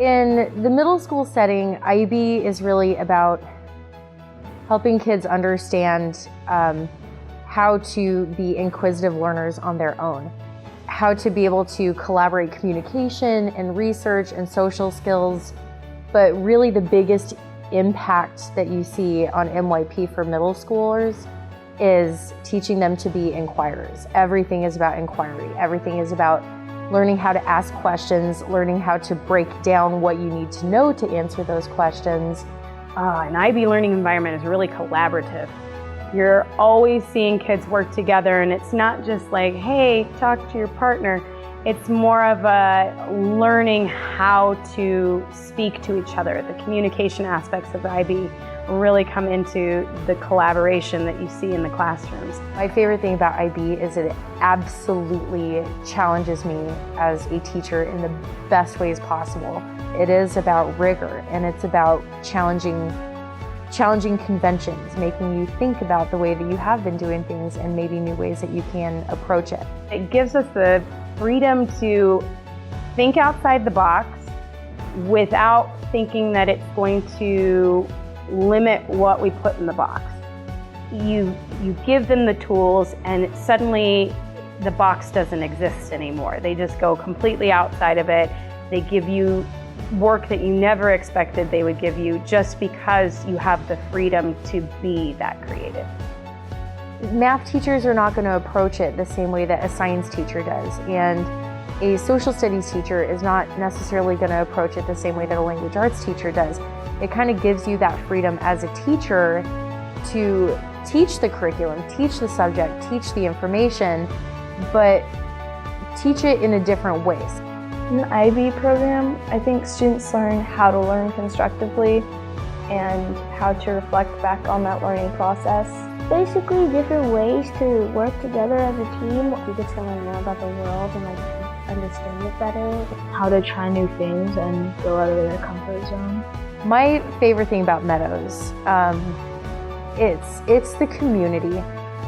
In the middle school setting, IB is really about helping kids understand how to be inquisitive learners on their own, how to be able to collaborate communication and research and social skills. But really the biggest impact that you see on MYP for middle schoolers is teaching them to be inquirers. Everything is about inquiry. Everything is about learning how to ask questions, learning how to break down what you need to know to answer those questions. An IB learning environment is really collaborative. You're always seeing kids work together, and it's not just like, hey, talk to your partner. It's more of a learning how to speak to each other. The communication aspects of IB really come into the collaboration that you see in the classrooms. My favorite thing about IB is it absolutely challenges me as a teacher in the best ways possible. It is about rigor, and it's about challenging conventions, making you think about the way that you have been doing things and maybe new ways that you can approach it. It gives us the freedom to think outside the box without thinking that it's going to limit what we put in the box. You give them the tools, and suddenly the box doesn't exist anymore. They just go completely outside of it. They give you work that you never expected they would give you, just because you have the freedom to be that creative. Math teachers are not going to approach it the same way that a science teacher does, and a social studies teacher is not necessarily going to approach it the same way that a language arts teacher does. It kind of gives you that freedom as a teacher to teach the curriculum, teach the subject, teach the information, but teach it in a different ways. In the IB program, I think students learn how to learn constructively and how to reflect back on that learning process. Basically different ways to work together as a team. You get to learn more about the world and understand it better. How to try new things and go out of their comfort zone. My favorite thing about Meadows, it's the community.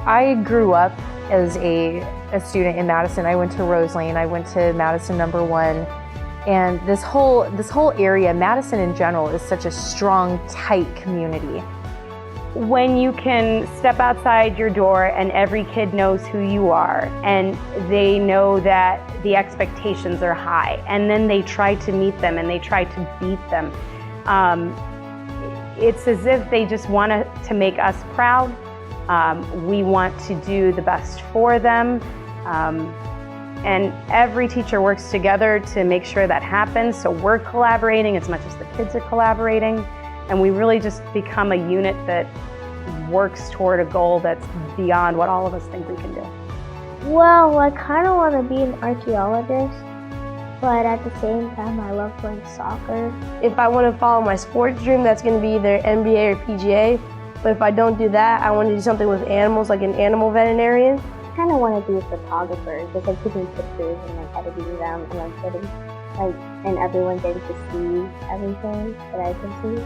I grew up as a student in Madison. I went to Rose Lane, I went to Madison number 1, and this whole area, Madison in general, is such a strong, tight community. When you can step outside your door and every kid knows who you are, and they know that the expectations are high, and then they try to meet them and they try to beat them. It's as if they just want to make us proud. We want to do the best for them. And every teacher works together to make sure that happens. So we're collaborating as much as the kids are collaborating. And we really just become a unit that works toward a goal that's beyond what all of us think we can do. Well, I kind of want to be an archaeologist, but at the same time, I love playing soccer. If I want to follow my sports dream, that's going to be either NBA or PGA. But if I don't do that, I want to do something with animals, like an animal veterinarian. I kind of want to be a photographer, just like taking pictures and editing them and and everyone getting to see everything that I can see.